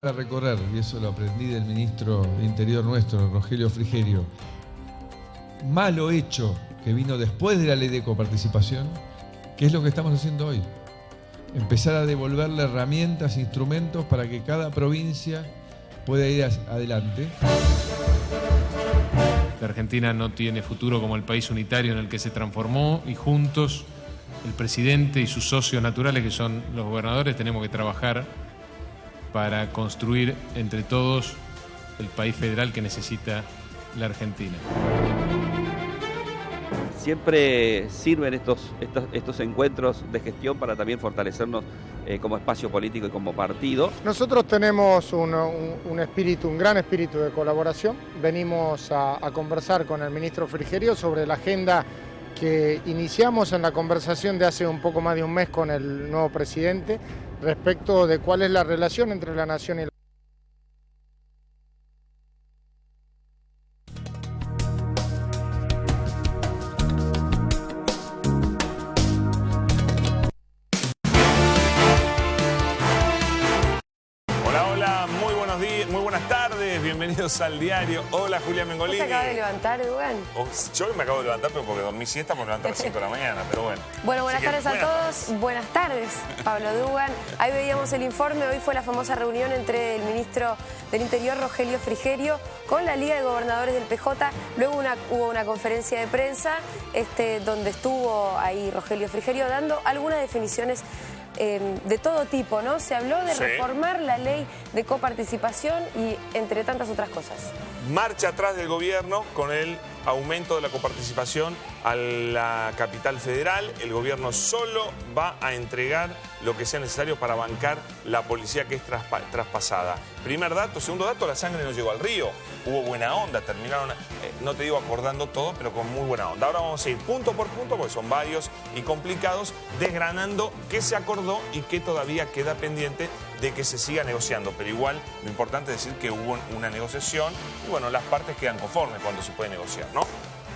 Para recorrer, y eso lo aprendí del ministro de Interior nuestro, Rogelio Frigerio, malo hecho que vino después de la ley de coparticipación, que es lo que estamos haciendo hoy. Empezar a devolverle herramientas, instrumentos para que cada provincia pueda ir adelante. La Argentina no tiene futuro como el país unitario en el que se transformó y juntos, el presidente y sus socios naturales, que son los gobernadores, tenemos que trabajar para construir entre todos el país federal que necesita la Argentina. Siempre sirven estos encuentros de gestión para también fortalecernos como espacio político y como partido. Nosotros tenemos un espíritu, un gran espíritu de colaboración. Venimos a conversar con el ministro Frigerio sobre la agenda que iniciamos en la conversación de hace un poco más de un mes con el nuevo presidente respecto de cuál es la relación entre la nación y la... Hola, muy buenos días, muy buenas tardes, bienvenidos al diario. Hola, Julia Mengolini. ¿Vos te acabas de levantar, Dugan? Yo me acabo de levantar, pero porque dormí siesta, me levanto a las 5 de la mañana, pero bueno. Bueno, buenas tardes a todos. Buenas tardes, Pablo Dugan. Ahí veíamos el informe, hoy fue la famosa reunión entre el ministro del Interior, Rogelio Frigerio, con la Liga de Gobernadores del PJ. Luego hubo una conferencia de prensa donde estuvo ahí Rogelio Frigerio dando algunas definiciones de todo tipo, ¿no? Se habló de reformar la ley de coparticipación y entre tantas otras cosas. Marcha atrás del gobierno con el aumento de la coparticipación a la capital federal. El gobierno solo va a entregar lo que sea necesario para bancar la policía que es traspasada. Primer dato. Segundo dato, la sangre no llegó al río. Hubo buena onda, terminaron, no te digo acordando todo, pero con muy buena onda. Ahora vamos a ir punto por punto, porque son varios y complicados, desgranando qué se acordó y qué todavía queda pendiente de que se siga negociando. Pero igual, lo importante es decir que hubo una negociación y bueno, las partes quedan conformes cuando se puede negociar, ¿no?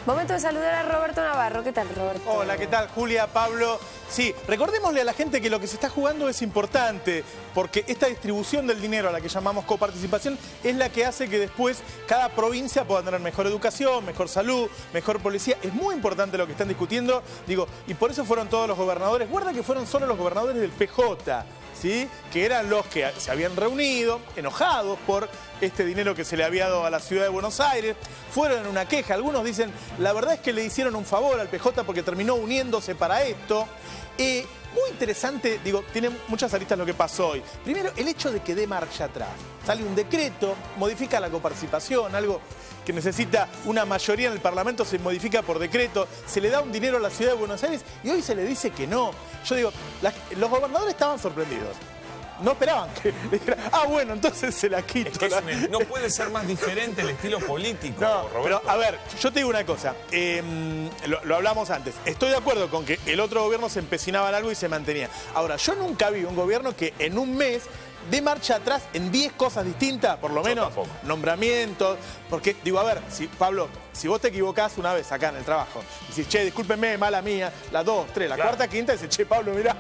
Momento de saludar a Roberto Navarro. ¿Qué tal, Roberto? Hola, ¿qué tal, Julia, Pablo? Sí, recordémosle a la gente que lo que se está jugando es importante, porque esta distribución del dinero a la que llamamos coparticipación es la que hace que después cada provincia pueda tener mejor educación, mejor salud, mejor policía. Es muy importante lo que están discutiendo, digo, y por eso fueron todos los gobernadores. Guarda que fueron solo los gobernadores del PJ, ¿sí? Que eran los que se habían reunido, enojados por este dinero que se le había dado a la ciudad de Buenos Aires. Fueron en una queja. Algunos dicen, la verdad es que le hicieron un favor al PJ porque terminó uniéndose para esto. Muy interesante, digo, tiene muchas aristas lo que pasó hoy. Primero, el hecho de que dé marcha atrás. Sale un decreto, modifica la coparticipación, algo que necesita una mayoría en el Parlamento, se modifica por decreto, se le da un dinero a la ciudad de Buenos Aires y hoy se le dice que no. Yo digo, los gobernadores estaban sorprendidos. No esperaban que le dijera, bueno, entonces se la quito. Es que no puede ser más diferente el estilo político, no, Roberto. Pero, a ver, yo te digo una cosa, lo hablamos antes. Estoy de acuerdo con que el otro gobierno se empecinaba en algo y se mantenía. Ahora, yo nunca vi un gobierno que en un mes de marcha atrás en 10 cosas distintas, por lo menos, nombramientos, porque, digo, a ver, Pablo, si vos te equivocás una vez acá en el trabajo, y dices, che, discúlpenme, mala mía, la 2, 3, la cuarta, quinta, dices, che, Pablo, mirá,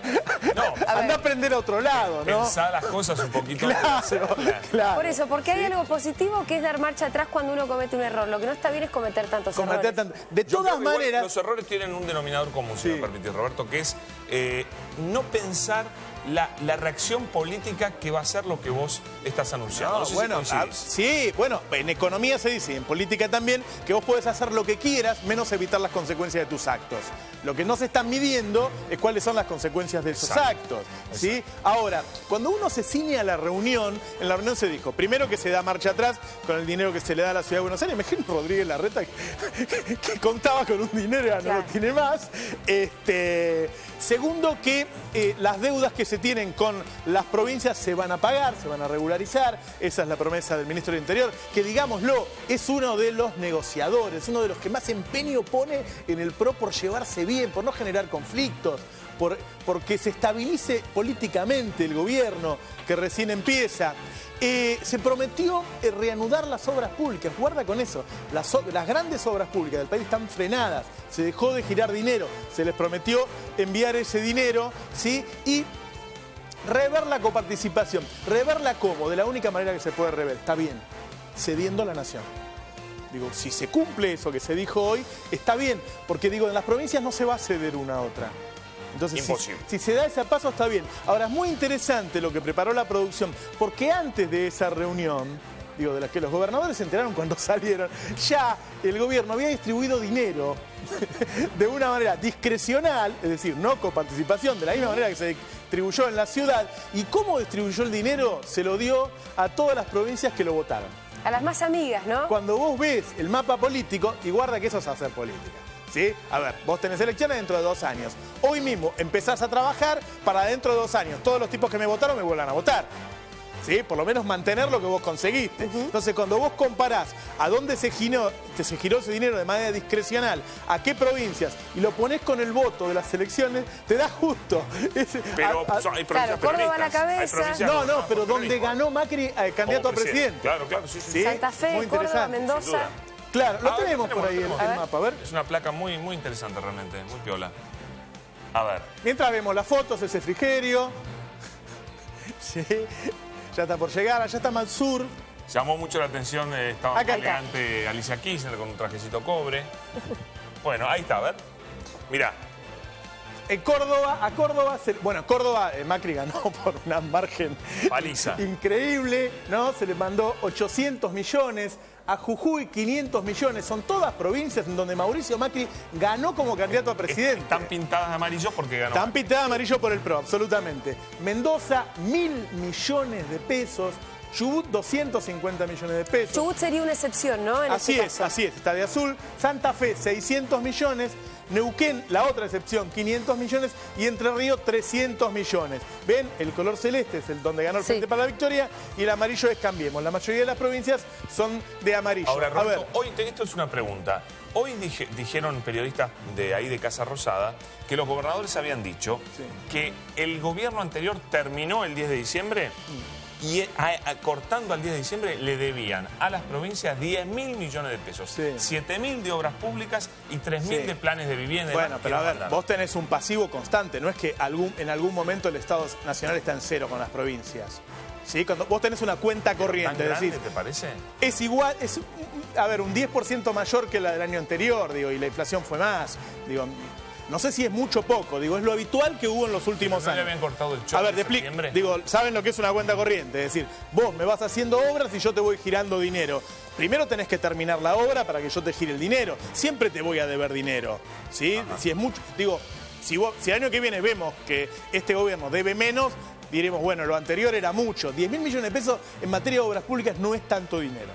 anda a aprender a otro lado, ¿no? Pensá las cosas un poquito. Claro. Por eso, porque hay algo positivo que es dar marcha atrás cuando uno comete un error. Lo que no está bien es cometer tantos errores. De todas maneras... Los errores tienen un denominador común, si me permitís, Roberto, que es no pensar la reacción política que va a ser lo que vos estás anunciando. No sé sí, bueno, en economía se dice, y en política también, que vos podés hacer lo que quieras, menos evitar las consecuencias de tus actos. Lo que no se están midiendo es cuáles son las consecuencias de esos actos, ¿sí? Ahora, cuando uno se ciñe a la reunión, en la reunión se dijo, primero que se da marcha atrás con el dinero que se le da a la ciudad de Buenos Aires. Imagínate Rodríguez Larreta que contaba con un dinero y ya no lo tiene más. Segundo, que las deudas que se tienen con las provincias se van a pagar, se van a regularizar. Esa es la promesa del ministro del Interior, que, digámoslo, es uno de los negociadores, uno de los que más empeño pone en el PRO por llevarse bien, por no generar conflictos, porque se estabilice políticamente el gobierno que recién empieza. Se prometió reanudar las obras públicas. Guarda con eso. Las grandes obras públicas del país están frenadas. Se dejó de girar dinero. Se les prometió enviar ese dinero, ¿sí? Y rever la coparticipación. ¿Reverla cómo? De la única manera que se puede rever. Está bien, cediendo a la nación. Digo, si se cumple eso que se dijo hoy, está bien. Porque digo, en las provincias no se va a ceder una a otra. Entonces, si se da ese paso, está bien. Ahora, es muy interesante lo que preparó la producción, porque antes de esa reunión, digo, de la que los gobernadores se enteraron cuando salieron, ya el gobierno había distribuido dinero de una manera discrecional, es decir, no coparticipación, de la misma manera que se distribuyó en la ciudad. ¿Y cómo distribuyó el dinero? Se lo dio a todas las provincias que lo votaron. A las más amigas, ¿no? Cuando vos ves el mapa político, y guarda que eso es hacer política, ¿sí? A ver, vos tenés elecciones dentro de 2 años. Hoy mismo empezás a trabajar para dentro de 2 años. Todos los tipos que me votaron me vuelvan a votar. ¿Sí? Por lo menos mantener lo que vos conseguiste. Entonces, cuando vos comparás a dónde se giró ese dinero de manera discrecional, a qué provincias, y lo ponés con el voto de las elecciones, te da justo. Pero hay provincias claro, Córdoba a la cabeza. No, pero donde ganó Macri candidato a presidente. Claro, sí. Santa Fe, Córdoba, Mendoza. Claro, lo tenemos por ahí el mapa, a ver. Es una placa muy interesante realmente, muy piola. A ver. Mientras vemos las fotos, ese Frigerio. Sí. Ya está por llegar, allá está Mansur. Llamó mucho la atención, estaba muy elegante Alicia Kirchner con un trajecito cobre. Bueno, ahí está, a ver. Mirá. Córdoba, Macri ganó por una margen paliza increíble, ¿no? Se le mandó 800 millones. A Jujuy 500 millones. Son todas provincias en donde Mauricio Macri ganó como candidato a presidente. Están pintadas de amarillo porque ganó. Están pintadas de amarillo por el PRO, absolutamente. Mendoza, 1.000 millones de pesos. Chubut, 250 millones de pesos. Chubut sería una excepción, ¿no? Así es, está de azul. Santa Fe, 600 millones. Neuquén, la otra excepción, 500 millones. Y Entre Ríos, 300 millones. ¿Ven? El color celeste es el donde ganó el Frente para la Victoria y el amarillo es Cambiemos. La mayoría de las provincias son de amarillo. Ahora, Roberto, hoy esto es una pregunta. Hoy dijeron periodistas de ahí de Casa Rosada que los gobernadores habían dicho que el gobierno anterior terminó el 10 de diciembre y cortando al 10 de diciembre le debían a las provincias 10.000 millones de pesos, 7.000 de obras públicas y 3.000 de planes de vivienda. Bueno, pero a ver, vos tenés un pasivo constante, no es que en algún momento el Estado Nacional está en cero con las provincias. ¿Sí? Cuando vos tenés una cuenta corriente, ¿Tan grande, te parece? Es igual, a ver, un 10% mayor que la del año anterior, digo, y la inflación fue más, digo. No sé si es mucho o poco, digo, es lo habitual que hubo en los últimos años. ¿No le habían cortado el choque? A ver, te explico. Digo, ¿saben lo que es una cuenta corriente? Es decir, vos me vas haciendo obras y yo te voy girando dinero. Primero tenés que terminar la obra para que yo te gire el dinero. Siempre te voy a deber dinero, ¿sí? Si es mucho, digo, si el año que viene vemos que este gobierno debe menos, diremos, bueno, lo anterior era mucho. 10.000 millones de pesos en materia de obras públicas no es tanto dinero.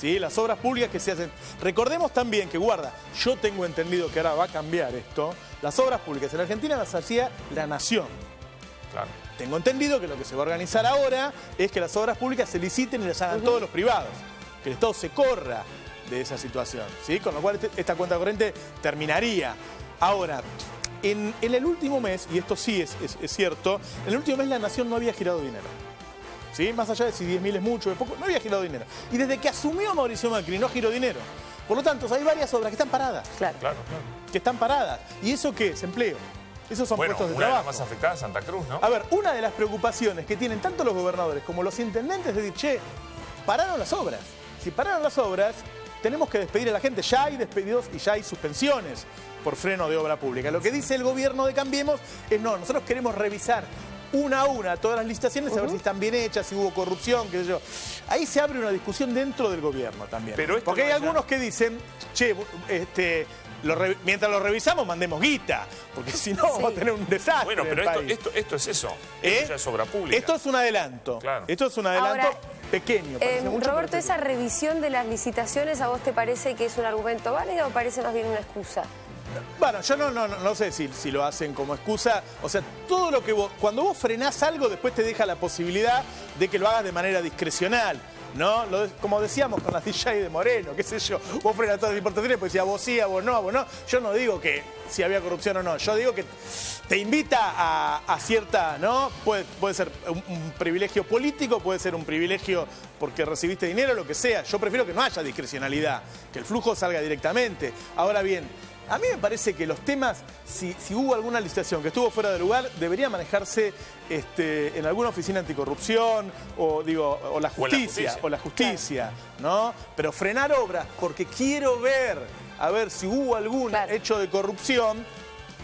¿Sí? Las obras públicas que se hacen. Recordemos también que, guarda, yo tengo entendido que ahora va a cambiar esto. Las obras públicas en Argentina las hacía la nación. Claro. Tengo entendido que lo que se va a organizar ahora es que las obras públicas se liciten y las hagan todos los privados. Que el Estado se corra de esa situación. ¿Sí? Con lo cual esta cuenta corriente terminaría. Ahora, en el último mes, y esto sí es cierto, en el último mes la nación no había girado dinero. ¿Sí? Más allá de si 10.000 es mucho o es poco, no había girado dinero. Y desde que asumió Mauricio Macri no giró dinero. Por lo tanto, hay varias obras que están paradas. Claro. Que están paradas. ¿Y eso qué es? Empleo. Esos son puestos de trabajo. Una de las más afectadas, Santa Cruz, ¿no? A ver, una de las preocupaciones que tienen tanto los gobernadores como los intendentes es decir, che, pararon las obras. Si pararon las obras, tenemos que despedir a la gente. Ya hay despedidos y ya hay suspensiones por freno de obra pública. Lo que dice el gobierno de Cambiemos es no, nosotros queremos revisar una a una todas las licitaciones, a ver si están bien hechas, si hubo corrupción, qué sé yo. Ahí se abre una discusión dentro del gobierno también. Porque hay algunos que dicen, che, mientras lo revisamos mandemos guita, porque si no vamos a tener un desastre. Bueno, pero esto es eso. Esto ya es obra pública. Esto es un adelanto. Claro. Esto es un adelanto pequeño. Roberto, ¿esa revisión de las licitaciones a vos te parece que es un argumento válido o parece más bien una excusa? Bueno, yo no sé si lo hacen como excusa. O sea, todo lo que cuando vos frenás algo, después te deja la posibilidad de que lo hagas de manera discrecional, ¿no? Como decíamos con las DJ de Moreno, qué sé yo. Vos frenás todas las importaciones, pues decía vos sí, a vos no, a vos no. Yo no digo que si había corrupción o no. Yo digo que te invita a cierta, ¿no? Puede ser un privilegio político, puede ser un privilegio porque recibiste dinero, lo que sea. Yo prefiero que no haya discrecionalidad, que el flujo salga directamente. Ahora bien, A mí me parece que los temas, si hubo alguna licitación que estuvo fuera de lugar, debería manejarse en alguna oficina anticorrupción o la justicia, ¿no? Pero frenar obras porque quiero ver, a ver si hubo algún hecho de corrupción.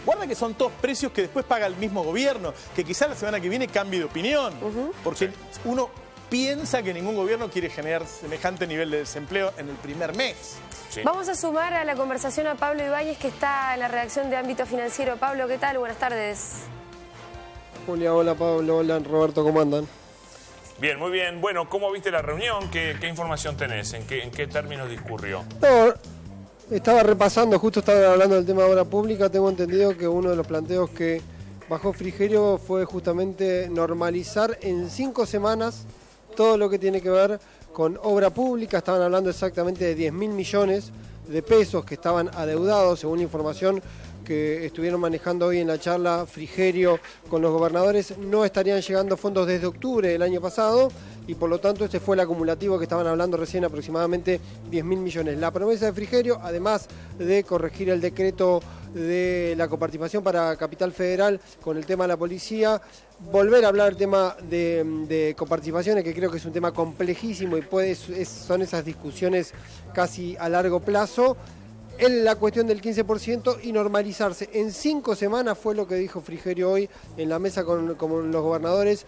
Guarda que son todos precios que después paga el mismo gobierno, que quizás la semana que viene cambie de opinión, porque uno piensa que ningún gobierno quiere generar semejante nivel de desempleo en el primer mes. Sí. Vamos a sumar a la conversación a Pablo Ibáñez, que está en la redacción de Ámbito Financiero. Pablo, ¿qué tal? Buenas tardes. Julia, hola Pablo, hola Roberto, ¿cómo andan? Bien, muy bien. Bueno, ¿cómo viste la reunión? ¿Qué información tenés? ¿En qué términos discurrió? No, estaba repasando, justo estaba hablando del tema de obra pública. Tengo entendido que uno de los planteos que bajó Frigerio fue justamente normalizar en 5 semanas todo lo que tiene que ver con obra pública. Estaban hablando exactamente de 10.000 millones de pesos que estaban adeudados, según la información que estuvieron manejando hoy en la charla Frigerio con los gobernadores. No estarían llegando fondos desde octubre del año pasado y por lo tanto este fue el acumulativo que estaban hablando recién, aproximadamente 10.000 millones. La promesa de Frigerio, además de corregir el decreto de la coparticipación para Capital Federal con el tema de la policía, volver a hablar del tema de coparticipaciones, que creo que es un tema complejísimo y son esas discusiones casi a largo plazo. En la cuestión del 15% y normalizarse. En 5 semanas fue lo que dijo Frigerio hoy en la mesa con los gobernadores,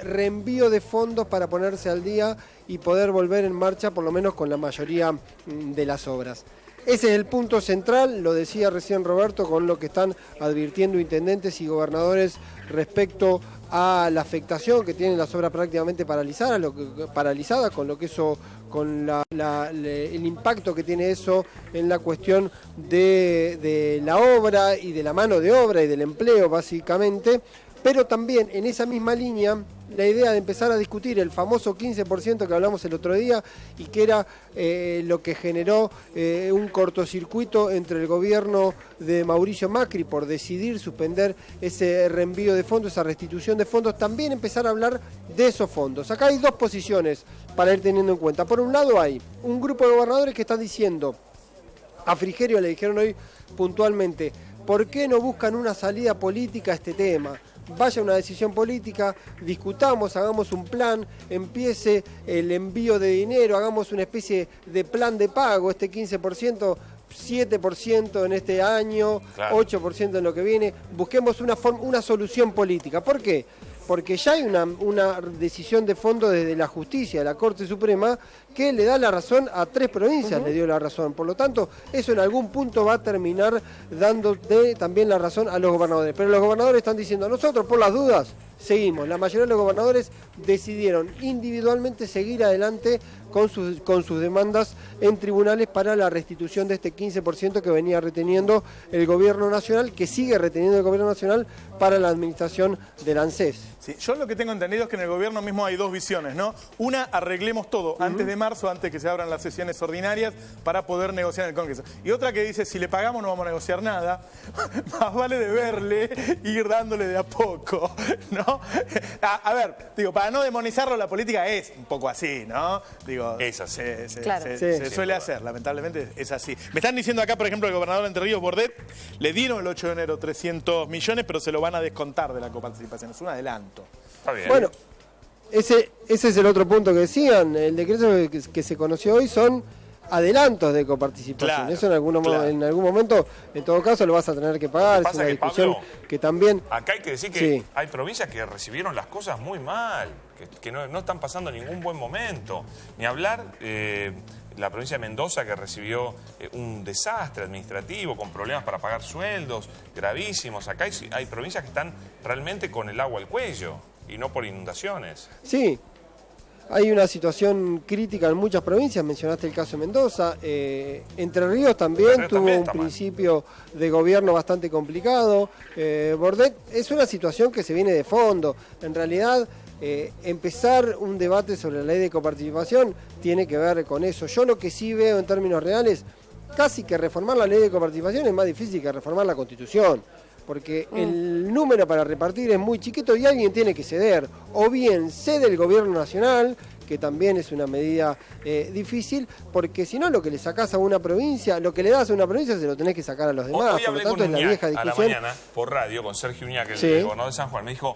reenvío de fondos para ponerse al día y poder volver en marcha por lo menos con la mayoría de las obras. Ese es el punto central, lo decía recién Roberto, con lo que están advirtiendo intendentes y gobernadores respecto a la afectación que tienen las obras prácticamente paralizadas, con lo que eso, con el impacto que tiene eso en la cuestión de la obra y de la mano de obra y del empleo básicamente, pero también en esa misma línea la idea de empezar a discutir el famoso 15% que hablamos el otro día y que era lo que generó un cortocircuito entre el gobierno de Mauricio Macri por decidir suspender ese reenvío de fondos, esa restitución de fondos, también empezar a hablar de esos fondos. Acá hay 2 posiciones para ir teniendo en cuenta. Por un lado hay un grupo de gobernadores que están diciendo, a Frigerio le dijeron hoy puntualmente, ¿por qué no buscan una salida política a este tema? Vaya una decisión política, discutamos, hagamos un plan, empiece el envío de dinero, hagamos una especie de plan de pago, este 15%, 7% en este año, claro, 8% en lo que viene, busquemos una solución política. ¿Por qué? Porque ya hay una decisión de fondo desde la justicia, de la Corte Suprema, que le da la razón a 3 provincias, le dio la razón. Por lo tanto, eso en algún punto va a terminar dando también la razón a los gobernadores. Pero los gobernadores están diciendo, nosotros por las dudas seguimos. La mayoría de los gobernadores decidieron individualmente seguir adelante con sus demandas en tribunales para la restitución de este 15% que venía reteniendo el gobierno nacional, que sigue reteniendo el gobierno nacional para la administración del ANSES. Sí, yo lo que tengo entendido es que en el gobierno mismo hay 2 visiones, ¿no? Una, arreglemos todo antes de marzo, antes que se abran las sesiones ordinarias para poder negociar en el Congreso. Y otra que dice, si le pagamos no vamos a negociar nada, más vale deberle, ir dándole de a poco, ¿no? A ver, digo, para no demonizarlo, la política es un poco así, ¿no? Digo, es así. Se suele hacer, lamentablemente es así. Me están diciendo acá, por ejemplo, el gobernador de Entre Ríos, Bordet, le dieron el 8 de enero 300 millones, pero se lo van a descontar de la coparticipación. Es un adelanto. Está bien. Bueno, ese es el otro punto que decían. El decreto que se conoció hoy son adelantos de coparticipación. Claro, eso en algún momento, en todo caso, lo vas a tener que pagar. Es una discusión Pablo, que también... Acá hay que decir que hay provincias que recibieron las cosas muy mal, que no están pasando ningún buen momento. Ni hablar... la provincia de Mendoza, que recibió un desastre administrativo, con problemas para pagar sueldos gravísimos. Acá hay provincias que están realmente con el agua al cuello y no por inundaciones. Sí, hay una situación crítica en muchas provincias, mencionaste el caso de Mendoza. Entre Ríos también tuvo un principio de gobierno bastante complicado. Bordet, es una situación que se viene de fondo. En realidad... empezar un debate sobre la ley de coparticipación tiene que ver con eso. Yo lo que sí veo en términos reales, casi que reformar la ley de coparticipación es más difícil que reformar la Constitución, porque el número para repartir es muy chiquito y alguien tiene que ceder. O bien cede el gobierno nacional, que también es una medida difícil, porque si no, lo que le sacás a una provincia, lo que le das a una provincia se lo tenés que sacar a los demás. Hoy Por lo hablé tanto, con es la Uñac vieja a la discusión. mañana por radio con Sergio Uñac, Sí. el gobernador de San Juan. Me dijo,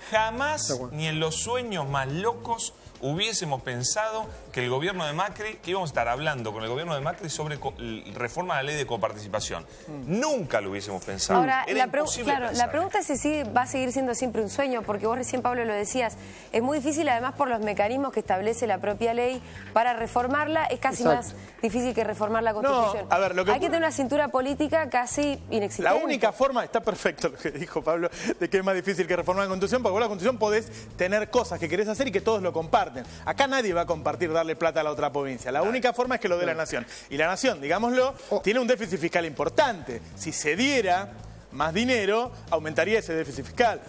jamás ni en los sueños más locos hubiésemos pensado que el gobierno de Macri, que íbamos a estar hablando con el gobierno de Macri sobre reforma de la ley de coparticipación. Nunca lo hubiésemos pensado. Ahora, Era imposible pensar. la pregunta es si va a seguir siendo siempre un sueño, porque vos recién, Pablo, lo decías, es muy difícil además por los mecanismos que establece la propia ley para reformarla, es casi más difícil que reformar la Constitución. No, a ver, Hay que tener una cintura política casi inexistente. La única forma, está perfecto lo que dijo Pablo, de que es más difícil que reformar la Constitución, porque vos la Constitución podés tener cosas que querés hacer y que todos lo comparten. Acá nadie va a compartir darle plata a la otra provincia. La única forma es que lo dé la Nación. Y la Nación, digámoslo, tiene un déficit fiscal importante. Si se diera más dinero, aumentaría ese déficit fiscal.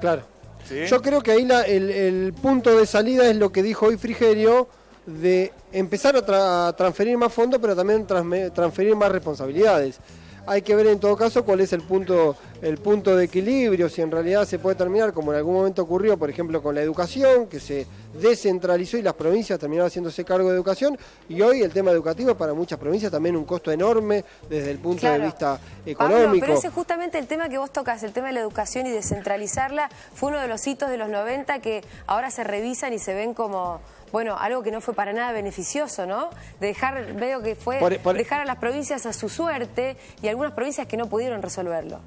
Claro. ¿Sí? Yo creo que ahí el punto de salida es lo que dijo hoy Frigerio, de empezar a transferir más fondos, pero también transferir más responsabilidades. Hay que ver en todo caso cuál es el punto de equilibrio, si en realidad se puede terminar, como en algún momento ocurrió, por ejemplo, con la educación, que se descentralizó y las provincias terminaron haciéndose cargo de educación, y hoy el tema educativo es para muchas provincias también un costo enorme desde el punto de vista económico. Pablo, pero ese es justamente el tema que vos tocas, el tema de la educación y descentralizarla, fue uno de los hitos de los 90 que ahora se revisan y se ven como... Bueno, algo que no fue para nada beneficioso, ¿no? Veo que fue dejar a las provincias a su suerte y algunas provincias que no pudieron resolverlo.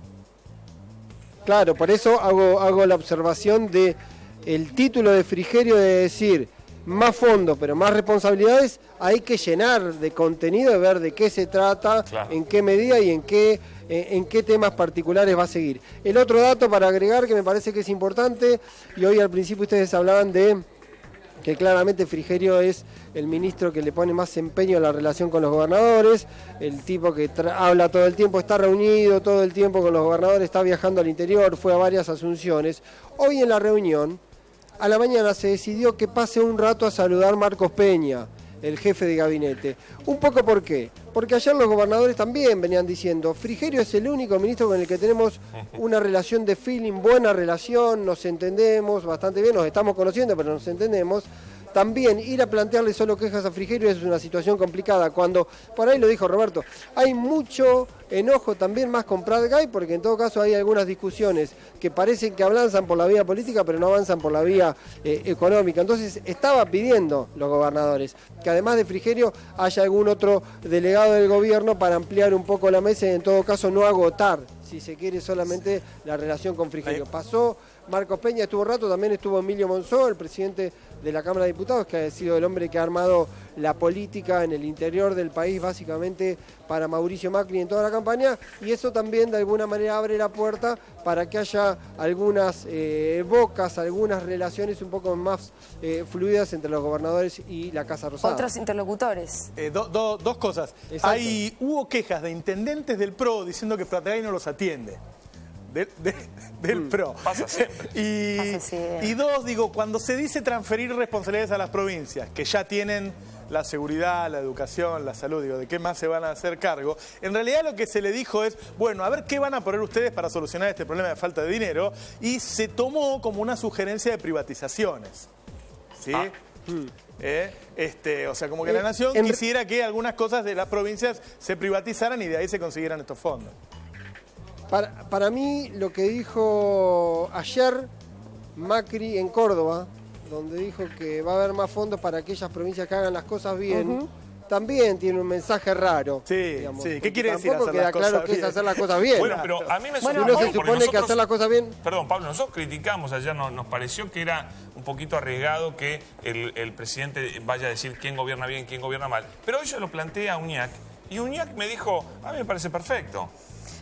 Claro, por eso hago la observación de el título de Frigerio de decir más fondos, pero más responsabilidades, hay que llenar de contenido, de ver de qué se trata, en qué medida y en qué temas particulares va a seguir. El otro dato para agregar que me parece que es importante, y hoy al principio ustedes hablaban de que claramente Frigerio es el ministro que le pone más empeño a la relación con los gobernadores, el tipo que habla todo el tiempo, está reunido todo el tiempo con los gobernadores, está viajando al interior, fue a varias asunciones. Hoy en la reunión, a la mañana se decidió que pase un rato a saludar Marcos Peña, el jefe de gabinete. ¿Un poco por qué? Porque ayer los gobernadores también venían diciendo, Frigerio es el único ministro con el que tenemos una relación de feeling, buena relación, nos entendemos bastante bien, nos estamos conociendo, pero nos entendemos. También ir a plantearle solo quejas a Frigerio es una situación complicada, cuando, por ahí lo dijo Roberto, hay mucho enojo también más con Prat Gay, porque en todo caso hay algunas discusiones que parecen que avanzan por la vía política, pero no avanzan por la vía económica. Entonces estaba pidiendo los gobernadores que además de Frigerio haya algún otro delegado del gobierno para ampliar un poco la mesa y en todo caso no agotar, si se quiere, solamente la relación con Frigerio. Pasó Marcos Peña, estuvo rato, también estuvo Emilio Monzó, el presidente de la Cámara de Diputados, que ha sido el hombre que ha armado la política en el interior del país, básicamente para Mauricio Macri en toda la campaña, y eso también de alguna manera abre la puerta para que haya algunas bocas, algunas relaciones un poco más fluidas entre los gobernadores y la Casa Rosada. Otros interlocutores. Dos cosas. Hubo quejas de intendentes del PRO diciendo que Prat Gay no los atiende. Del PRO. Pasa siempre. Y dos, digo, cuando se dice transferir responsabilidades a las provincias, que ya tienen la seguridad, la educación, la salud, digo, ¿de qué más se van a hacer cargo? En realidad lo que se le dijo es, bueno, a ver qué van a poner ustedes para solucionar este problema de falta de dinero, y se tomó como una sugerencia de privatizaciones. ¿Sí? O sea, como que la Nación quisiera que algunas cosas de las provincias se privatizaran y de ahí se consiguieran estos fondos. Para mí, lo que dijo ayer Macri en Córdoba, donde dijo que va a haber más fondos para aquellas provincias que hagan las cosas bien, también tiene un mensaje raro. Sí, digamos, sí. ¿Qué quiere decir tampoco hacer las queda claro cosas qué es bien? hacer las cosas bien. Bueno, pero a mí me Uno se supone que hacer las cosas bien... Perdón, Pablo, nosotros criticamos ayer, nos pareció que era un poquito arriesgado que el presidente vaya a decir quién gobierna bien, quién gobierna mal. Pero hoy yo lo planteé a Uñac, y Uñac me dijo, a mí me parece perfecto.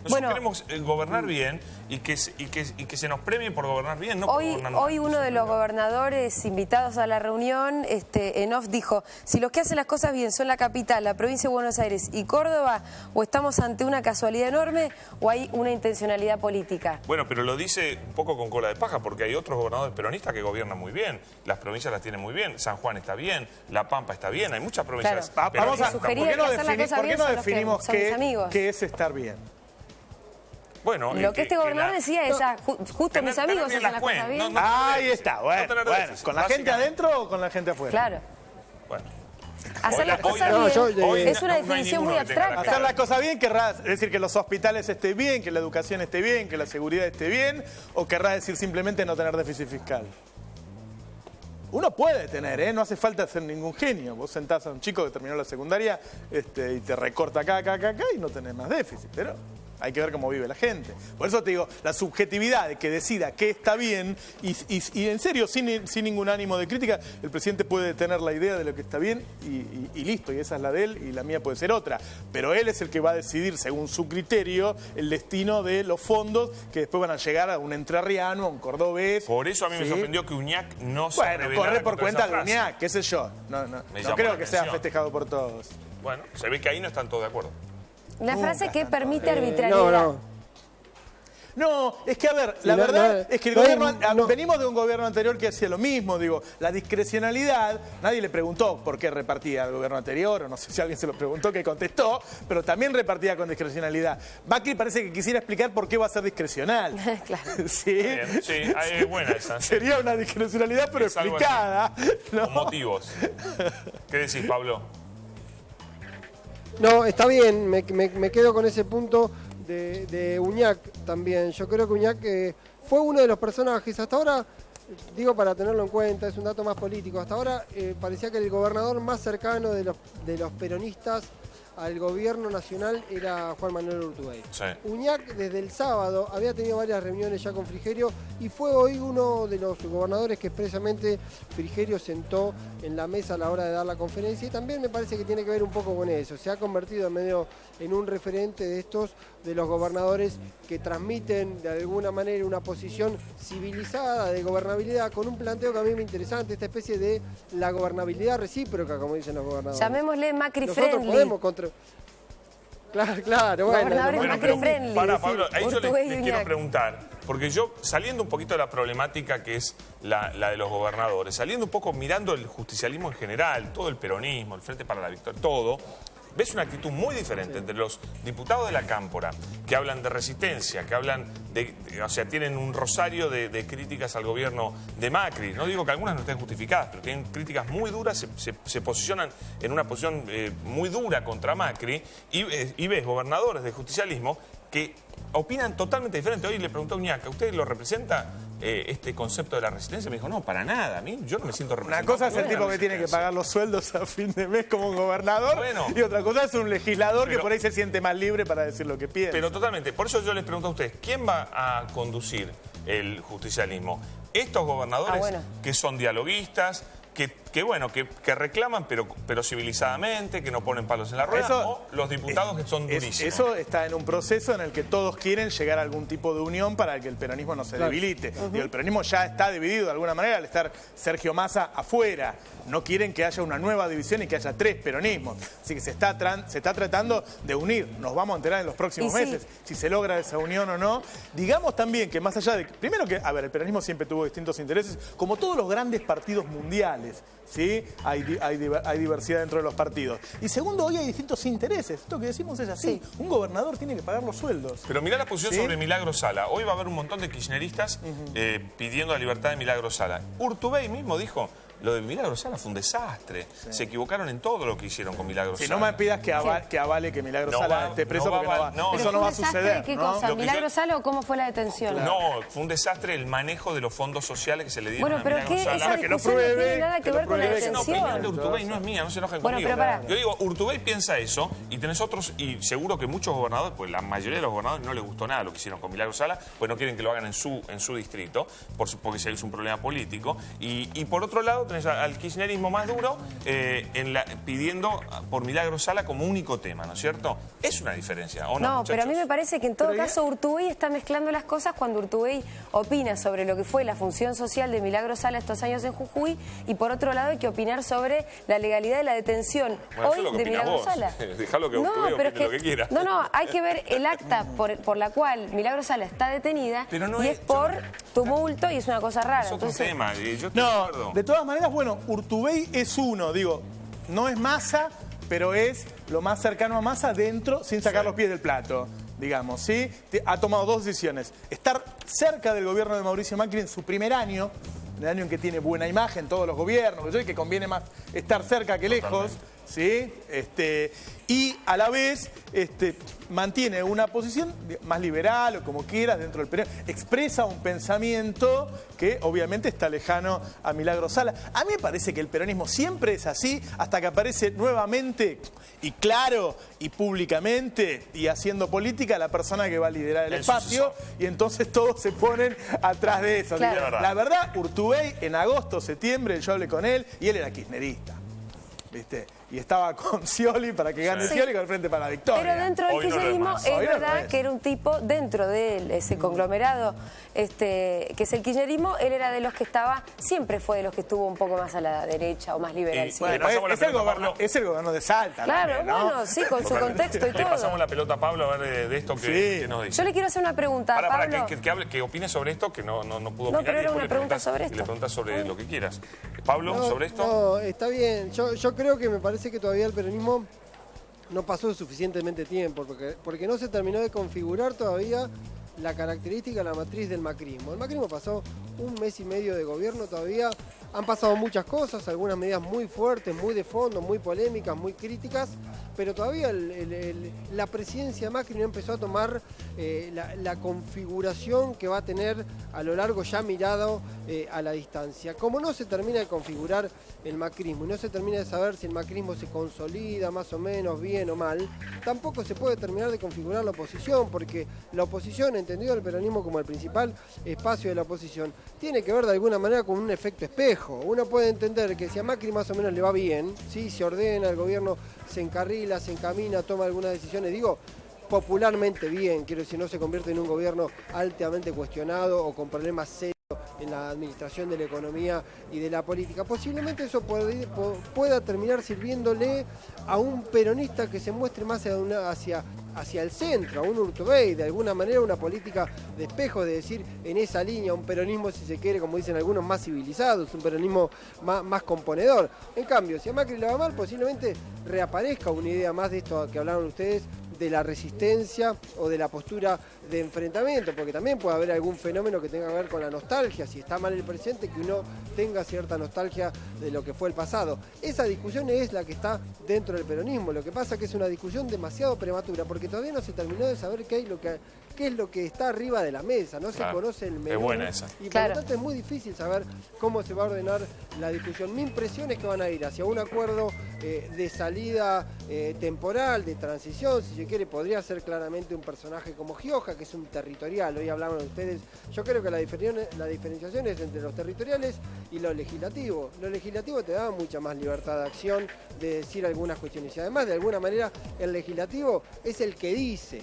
Nosotros queremos gobernar bien y que se nos premie por gobernar bien, no por gobernar mal. Hoy uno de los gobernadores invitados a la reunión, en off, dijo, si los que hacen las cosas bien son la capital, la provincia de Buenos Aires y Córdoba, o estamos ante una casualidad enorme o hay una intencionalidad política. Bueno, pero lo dice un poco con cola de paja, porque hay otros gobernadores peronistas que gobiernan muy bien, las provincias las tienen muy bien, San Juan está bien, La Pampa está bien, hay muchas provincias. Claro. Vamos a, ¿por qué no definimos qué es estar bien? Bueno, Lo que este gobernador decía es, justo mis amigos hacen las cosas bien. Ahí está, bueno. ¿Con la gente adentro o con la gente afuera? Claro. Bueno. Hacer las cosas bien es una definición muy abstracta. Hacer las cosas bien querrás decir que los hospitales estén bien, que la educación esté bien, que la seguridad esté bien, o querrás decir simplemente no tener déficit fiscal. Uno puede tener, no hace falta ser ningún genio. Vos sentás a un chico que terminó la secundaria y te recorta acá y no tenés más déficit, pero hay que ver cómo vive la gente. Por eso te digo, la subjetividad de que decida qué está bien y en serio, sin ningún ánimo de crítica, el presidente puede tener la idea de lo que está bien y listo, y esa es la de él y la mía puede ser otra. Pero él es el que va a decidir, según su criterio, el destino de los fondos que después van a llegar a un entrerriano, a un cordobés. Por eso a mí me sorprendió que Uñac no se revelara. Bueno, corre por cuenta de Uñac, qué sé yo. No creo que sea festejado por todos. Bueno, se ve que ahí no están todos de acuerdo. La frase que permite arbitrariedad. No, es que a ver, la verdad es que el gobierno, venimos de un gobierno anterior que hacía lo mismo, digo, la discrecionalidad, nadie le preguntó por qué repartía el gobierno anterior, o no sé si alguien se lo preguntó, que contestó, pero también repartía con discrecionalidad. Macri parece que quisiera explicar por qué va a ser discrecional. Claro. Sí, es buena esa. Sería una discrecionalidad, pero explicada. ¿No? Con motivos. ¿Qué decís, Pablo? No, está bien, me quedo con ese punto de Uñac también. Yo creo que Uñac fue uno de los personajes, hasta ahora, digo para tenerlo en cuenta, es un dato más político, hasta ahora parecía que el gobernador más cercano de los peronistas al gobierno nacional era Juan Manuel Urtubey. Sí. Uñac desde el sábado había tenido varias reuniones ya con Frigerio y fue hoy uno de los gobernadores que expresamente Frigerio sentó en la mesa a la hora de dar la conferencia y también me parece que tiene que ver un poco con eso. Se ha convertido en un referente de los gobernadores que transmiten de alguna manera una posición civilizada de gobernabilidad con un planteo que a mí me interesante, esta especie de la gobernabilidad recíproca, como dicen los gobernadores. Llamémosle Macri Nosotros friendly. Podemos Claro, bueno. Macri friendly. Para, Pablo, ahí yo les quiero preguntar, porque yo, saliendo un poquito de la problemática que es la de los gobernadores, saliendo un poco mirando el justicialismo en general, todo el peronismo, el Frente para la Victoria, todo, ves una actitud muy diferente entre los diputados de la Cámpora, que hablan de resistencia, que hablan o sea, tienen un rosario de críticas al gobierno de Macri. No digo que algunas no estén justificadas, pero tienen críticas muy duras, se posicionan en una posición muy dura contra Macri, y ves gobernadores del justicialismo que opinan totalmente diferente. Hoy le pregunté a Uñac, ¿a usted lo representa este concepto de la resistencia? Me dijo, no, para nada, a mí yo no me siento representado. Una cosa es el tipo que tiene que pagar los sueldos a fin de mes como un gobernador, y otra cosa es un legislador que por ahí se siente más libre para decir lo que piensa. Pero totalmente, por eso yo les pregunto a ustedes, ¿quién va a conducir el justicialismo? ¿Estos gobernadores que son dialoguistas, que reclaman pero civilizadamente, que no ponen palos en la rueda, o los diputados que son durísimos? Eso está en un proceso en el que todos quieren llegar a algún tipo de unión para que el peronismo no se debilite. Digo, el peronismo ya está dividido de alguna manera al estar Sergio Massa afuera. No quieren que haya una nueva división y que haya 3 peronismos. Así que se está tratando de unir. Nos vamos a enterar en los próximos meses si se logra esa unión o no. Digamos también que más allá de... Primero que, el peronismo siempre tuvo distintos intereses, como todos los grandes partidos mundiales. ¿Sí? Hay diversidad dentro de los partidos. Y segundo, hoy hay distintos intereses. Esto que decimos es así. Un gobernador tiene que pagar los sueldos. Pero mirá la posición sobre Milagro Sala. Hoy va a haber un montón de kirchneristas pidiendo la libertad de Milagro Sala. Urtubey mismo dijo... Lo de Milagro Sala fue un desastre. Se equivocaron en todo lo que hicieron con Milagro Sala. Si no me pidas que avale que Milagro Sala esté preso, porque eso no va a suceder. ¿Qué cosa? ¿Milagro Sala o cómo fue la detención? No, fue un desastre el manejo de los fondos sociales que se le dieron a Milagro Sala. Bueno, pero esa discusión no tiene nada que ver con la detención. No, de Urtubey no es mía, no se enojen conmigo. Yo digo, Urtubey piensa eso, y tenés otros, y seguro que muchos gobernadores, pues la mayoría de los gobernadores no les gustó nada lo que hicieron con Milagro Sala, pues no quieren que lo hagan en su distrito, porque es un problema político. Y por otro lado tenés al kirchnerismo más duro pidiendo por Milagro Sala como único tema, ¿no es cierto? Es una diferencia, ¿o no? No, pero a mí me parece que en todo caso Urtubey está mezclando las cosas cuando Urtubey opina sobre lo que fue la función social de Milagro Sala estos años en Jujuy, y por otro lado hay que opinar sobre la legalidad de la detención hoy de Milagro Sala. Dejalo que Urtubey opine lo que quiera. No, hay que ver el acta por la cual Milagro Sala está detenida, y es por tumulto, y es una cosa rara. Es otro tema, yo estoy de acuerdo. De todas maneras, Urtubey es uno, no es Massa, pero es lo más cercano a Massa dentro, sin sacar los pies del plato. digamos, ¿sí? Ha tomado dos decisiones. Estar cerca del gobierno de Mauricio Macri en su primer año, en el año en que tiene buena imagen todos los gobiernos, que conviene más estar cerca que lejos, ¿sí? Y a la vez mantiene una posición más liberal o como quieras dentro del peronismo. Expresa un pensamiento que obviamente está lejano a Milagro Sala. A mí me parece que el peronismo siempre es así hasta que aparece nuevamente y claro y públicamente y haciendo política la persona que va a liderar el espacio y entonces todos se ponen atrás de eso. Claro. La verdad, Urtubey en agosto, septiembre, yo hablé con él y él era kirchnerista. ¿Viste? Y estaba con Scioli para que gane Scioli con el Frente para la Victoria. Pero dentro del kirchnerismo es verdad que era un tipo dentro de ese conglomerado que es el kirchnerismo, él era de los que estaba, siempre fue de los que estuvo un poco más a la derecha o más liberal. Bueno, es el gobierno de Salta. Claro, también, ¿no? bueno, sí, con su contexto y todo. Le pasamos la pelota a Pablo a ver de esto que nos dice. Yo le quiero hacer una pregunta a Pablo. Para que opine sobre esto, que no pudo opinar. No, pero era una pregunta sobre esto. Y le preguntas sobre lo que quieras. Pablo, ¿sobre esto? No, está bien. Yo creo que me parece que todavía el peronismo no pasó suficientemente tiempo, porque no se terminó de configurar todavía la característica, la matriz del macrismo. El macrismo pasó un mes y medio de gobierno todavía, han pasado muchas cosas, algunas medidas muy fuertes, muy de fondo, muy polémicas, muy críticas, pero todavía la presidencia Macri no empezó a tomar la configuración que va a tener a lo largo ya mirado a la distancia. Como no se termina de configurar el macrismo y no se termina de saber si el macrismo se consolida más o menos bien o mal, tampoco se puede terminar de configurar la oposición, porque la oposición, entendido el peronismo como el principal espacio de la oposición, tiene que ver de alguna manera con un efecto espejo. Uno puede entender que si a Macri más o menos le va bien, ¿sí? Se ordena, el gobierno se encarrila, se encamina, toma algunas decisiones, digo, popularmente bien, quiero decir, no se convierte en un gobierno altamente cuestionado o con problemas serios en la administración de la economía y de la política. Posiblemente eso pueda terminar sirviéndole a un peronista que se muestre más hacia el centro, a un Urtubey, de alguna manera una política de espejo, de decir, en esa línea, un peronismo, si se quiere, como dicen algunos, más civilizado, un peronismo más componedor. En cambio, si a Macri le va mal, posiblemente reaparezca una idea más de esto que hablaron ustedes, de la resistencia o de la postura de enfrentamiento, porque también puede haber algún fenómeno que tenga que ver con la nostalgia, si está mal el presente, que uno tenga cierta nostalgia de lo que fue el pasado. Esa discusión es la que está dentro del peronismo, lo que pasa es que es una discusión demasiado prematura, porque todavía no se terminó de saber qué es lo que está arriba de la mesa, no se conoce el menú. Es buena esa. Y por lo tanto es muy difícil saber cómo se va a ordenar la discusión. Mi impresión es que van a ir hacia un acuerdo de salida temporal, de transición, si se quiere, podría ser claramente un personaje como Gioja, que es un territorial. Hoy hablaban ustedes, yo creo que la diferenciación es entre los territoriales y lo legislativo. Lo legislativo te da mucha más libertad de acción, de decir algunas cuestiones. Y además, de alguna manera, el legislativo es el que dice.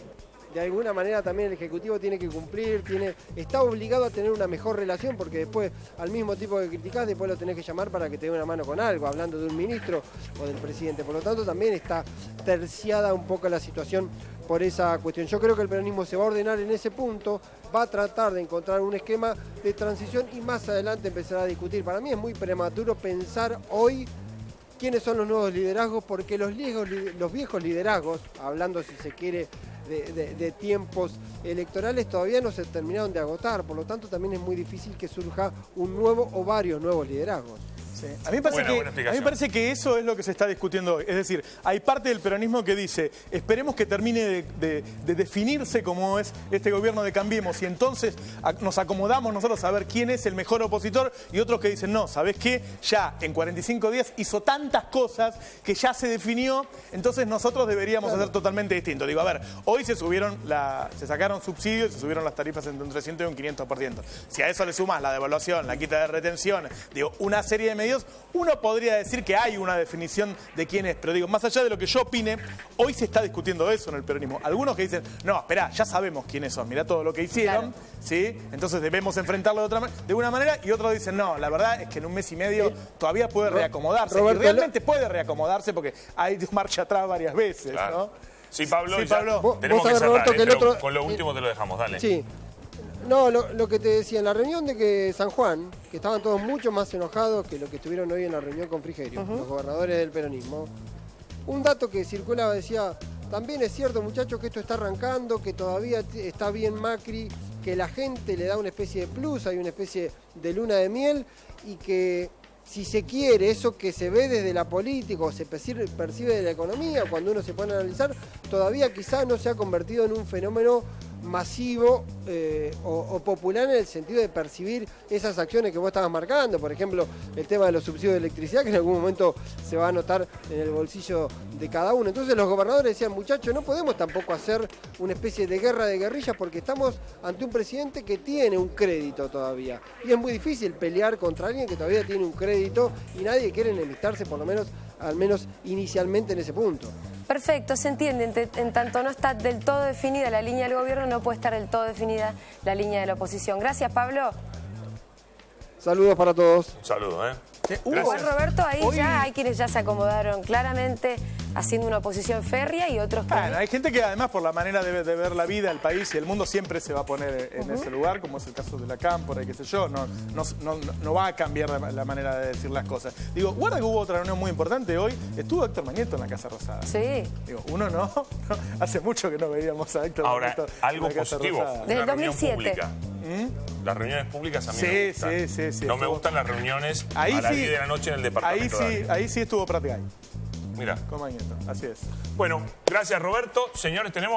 De alguna manera también el Ejecutivo tiene que cumplir, está obligado a tener una mejor relación, porque después al mismo tipo que criticás, después lo tenés que llamar para que te dé una mano con algo, hablando de un ministro o del presidente. Por lo tanto, también está terciada un poco la situación por esa cuestión. Yo creo que el peronismo se va a ordenar en ese punto, va a tratar de encontrar un esquema de transición y más adelante empezará a discutir. Para mí es muy prematuro pensar hoy quiénes son los nuevos liderazgos, porque los viejos liderazgos, hablando si se quiere de tiempos electorales, todavía no se terminaron de agotar, por lo tanto también es muy difícil que surja un nuevo o varios nuevos liderazgos. Sí. A mí me parece que eso es lo que se está discutiendo hoy. Es decir, hay parte del peronismo que dice, esperemos que termine de definirse cómo es este gobierno de Cambiemos y entonces nos acomodamos nosotros a ver quién es el mejor opositor, y otros que dicen, no, ¿sabés qué? Ya en 45 días hizo tantas cosas que ya se definió, entonces nosotros deberíamos hacer totalmente distinto. Digo, a ver, hoy se sacaron subsidios, se subieron las tarifas entre un 300 y un 500%. Si a eso le sumas la devaluación, la quita de retención, digo, una serie de medios, uno podría decir que hay una definición de quién es, pero digo, más allá de lo que yo opine, hoy se está discutiendo eso en el peronismo. Algunos que dicen, no, esperá, ya sabemos quiénes son, mirá todo lo que hicieron, ¿sí? Entonces debemos enfrentarlo de una manera, y otros dicen, no, la verdad es que en un mes y medio todavía puede reacomodarse, y realmente puede reacomodarse porque hay marcha atrás varias veces, claro, ¿no? Sí, Pablo, sí, Pablo. Tenemos que cerrar, con lo último te lo dejamos, dale. Sí. No, lo que te decía, en la reunión de que San Juan, que estaban todos mucho más enojados que lo que estuvieron hoy en la reunión con Frigerio, los gobernadores del peronismo, un dato que circulaba decía, También es cierto, muchachos, que esto está arrancando, que todavía está bien Macri, que la gente le da una especie de plus, hay una especie de luna de miel, y que si se quiere, eso que se ve desde la política o se percibe de la economía, cuando uno se pone a analizar, todavía quizás no se ha convertido en un fenómeno masivo o popular en el sentido de percibir esas acciones que vos estabas marcando. Por ejemplo, el tema de los subsidios de electricidad, que en algún momento se va a notar en el bolsillo de cada uno. Entonces los gobernadores decían, muchachos, no podemos tampoco hacer una especie de guerra de guerrillas porque estamos ante un presidente que tiene un crédito todavía. Y es muy difícil pelear contra alguien que todavía tiene un crédito y nadie quiere enemistarse, por lo menos, al menos inicialmente en ese punto. Perfecto, se entiende. En tanto no está del todo definida la línea del gobierno, no puede estar del todo definida la línea de la oposición. Gracias, Pablo. Saludos para todos. Un saludo, ¿eh? Igual, Roberto, ahí ya hay quienes ya se acomodaron claramente haciendo una oposición férrea y otros que... Bueno, hay gente que además por la manera de ver la vida, el país y el mundo siempre se va a poner en ese lugar, como es el caso de la Cámpora y qué sé yo, no va a cambiar la manera de decir las cosas. Digo, guarda que hubo otra reunión muy importante hoy, estuvo Héctor Mañeto en la Casa Rosada. Sí. Digo, uno no, hace mucho que no veíamos a Héctor Ahora, Mañeto algo en la Casa positivo, Rosada. Desde el una reunión 2007. pública. Las reuniones públicas a mí me gustan. Sí. No me gustan las reuniones Ahí a las sí, 10 de la noche en el departamento. Ahí sí estuvo Prat Gay. Mira. Con Mañeto, así es. Bueno, gracias Roberto. Señores, tenemos...